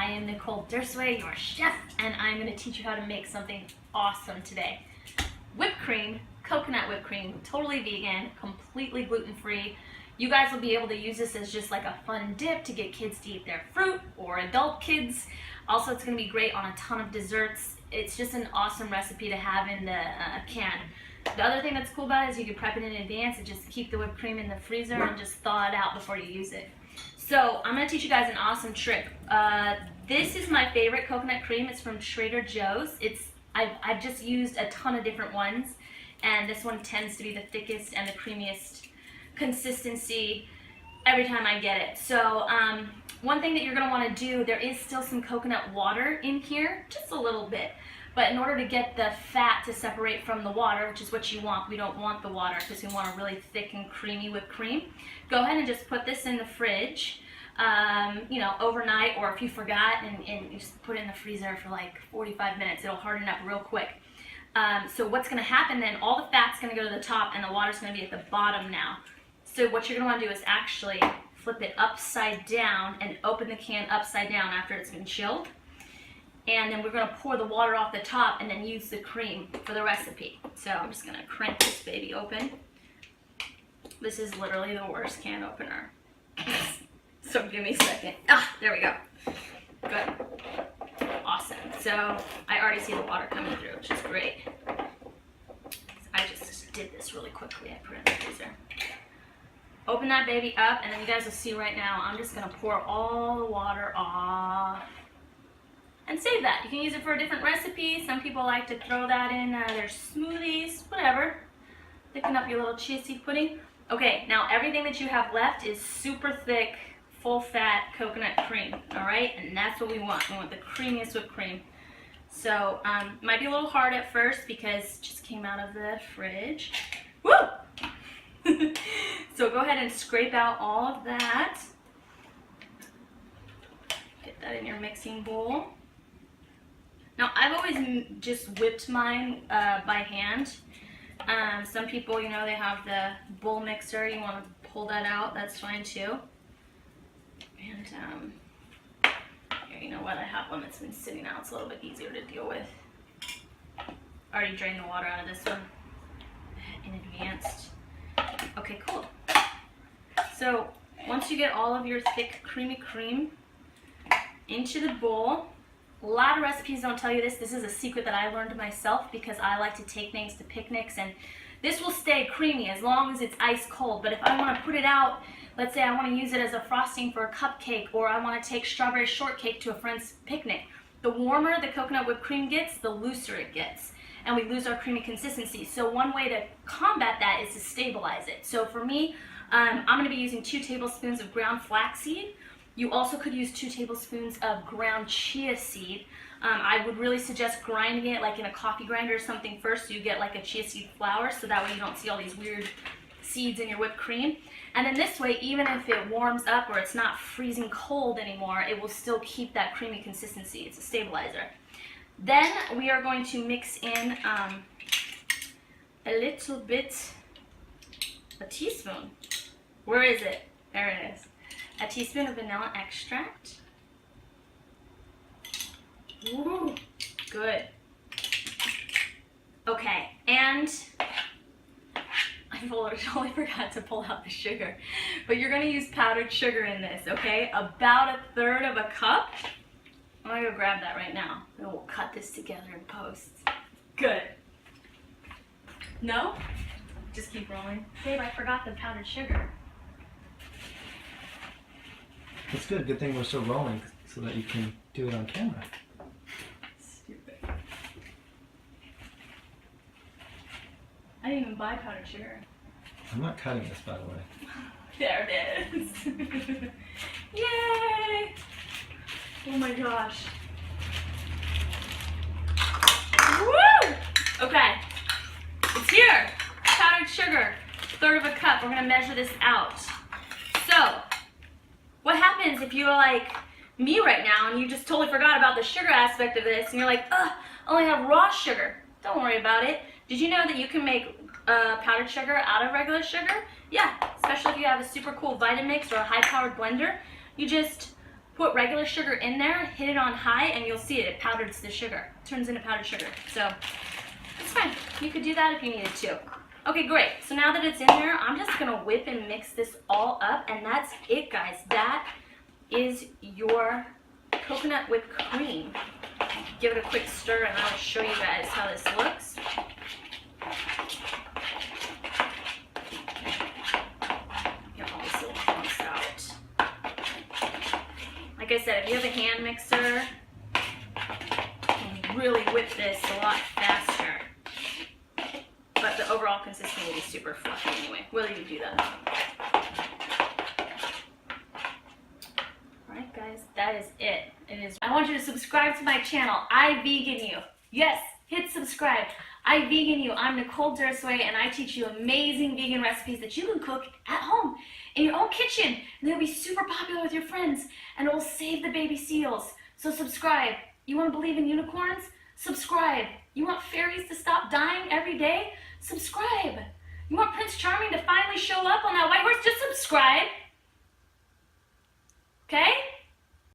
I am Nicole Dursway, your chef, and I'm going to teach you how to make something awesome today. Whipped cream, coconut whipped cream, totally vegan, completely gluten-free. You guys will be able to use this as just like a fun dip to get kids to eat their fruit, or adult kids. Also, it's going to be great on a ton of desserts. It's just an awesome recipe to have in the can. The other thing that's cool about it is you can prep it in advance and just keep the whipped cream in the freezer and just thaw it out before you use it. So I'm going to teach you guys an awesome trick. This is my favorite coconut cream. It's from Trader Joe's. I've just used a ton of different ones, and this one tends to be the thickest and the creamiest consistency every time I get it. So one thing that you're going to want to do, there is still some coconut water in here, just a little bit. But in order to get the fat to separate from the water, which is what you want, we don't want the water because we want a really thick and creamy whipped cream. Go ahead and just put this in the fridge, overnight, or if you forgot, and you just put it in the freezer for like 45 minutes. It'll harden up real quick. So what's going to happen then, all the fat's going to go to the top and the water's going to be at the bottom now. So what you're going to want to do is actually flip it upside down and open the can upside down after it's been chilled. And then we're going to pour the water off the top and then use the cream for the recipe. So I'm just going to crank this baby open. This is literally the worst can opener. So give me a second. There we go. Good. Awesome. So I already see the water coming through, which is great. I just did this really quickly. I put it in the freezer. Open that baby up, and then you guys will see right now, I'm just going to pour all the water off. And save that. You can use it for a different recipe. Some people like to throw that in their smoothies, whatever. Thicken up your little chia seed pudding. Okay, now everything that you have left is super thick, full fat coconut cream, all right? And that's what we want. We want the creamiest whipped cream. So it might be a little hard at first because it just came out of the fridge. Woo! So go ahead and scrape out all of that. Get that in your mixing bowl. Now, I've always just whipped mine by hand. Some people, they have the bowl mixer. You want to pull that out, that's fine too. And here, you know what? I have one that's been sitting out. It's a little bit easier to deal with. I already drained the water out of this one in advance. Okay, cool. So once you get all of your thick, creamy cream into the bowl, a lot of recipes don't tell you this. This is a secret that I learned myself because I like to take things to picnics, and this will stay creamy as long as it's ice cold. But if I want to put it out, let's say I want to use it as a frosting for a cupcake, or I want to take strawberry shortcake to a friend's picnic, the warmer the coconut whipped cream gets, the looser it gets, and we lose our creamy consistency. So one way to combat that is to stabilize it. So for me, I'm going to be using 2 tablespoons of ground flax seed. You also could use 2 tablespoons of ground chia seed. I would really suggest grinding it like in a coffee grinder or something first, so you get like a chia seed flour, so that way you don't see all these weird seeds in your whipped cream. And then this way, even if it warms up or it's not freezing cold anymore, it will still keep that creamy consistency. It's a stabilizer. Then we are going to mix in a little bit, a teaspoon. Where is it? There it is. A teaspoon of vanilla extract. Ooh, good. Okay, and I totally forgot to pull out the sugar. But you're going to use powdered sugar in this, okay? About 1/3 of a cup. I'm going to go grab that right now, and we'll cut this together in post. Good. No? Just keep rolling. Babe, I forgot the powdered sugar. It's good. Good thing we're still rolling so that you can do it on camera. Stupid. I didn't even buy powdered sugar. I'm not cutting this, by the way. There it is. Yay! Oh my gosh. Woo! Okay. It's here. Powdered sugar. 1/3 of a cup. We're going to measure this out. So, what happens if you're like me right now and you just totally forgot about the sugar aspect of this and you're like, ugh, I only have raw sugar. Don't worry about it. Did you know that you can make powdered sugar out of regular sugar? Yeah, especially if you have a super cool Vitamix or a high-powered blender. You just put regular sugar in there, hit it on high, and you'll see it. It powders the sugar. It turns into powdered sugar. So it's fine. You could do that if you needed to. Okay, great. So now that it's in there, I'm just going to whip and mix this all up, and that's it, guys. That is your coconut whipped cream. Give it a quick stir, and I'll show you guys how this looks. Get all these little clumps out. Like I said, if you have a hand mixer, you can really whip this a lot faster. But the overall consistency will be super fluffy anyway, whether you do that. Alright guys, that is it. I want you to subscribe to my channel, iveganyou. Yes, hit subscribe. iveganyou. I'm Nicole Dursway, and I teach you amazing vegan recipes that you can cook at home in your own kitchen. And they'll be super popular with your friends, and it will save the baby seals. So subscribe. You want to believe in unicorns? Subscribe. You want fairies to stop dying every day? Subscribe. You want Prince Charming to finally show up on that white horse? Just subscribe.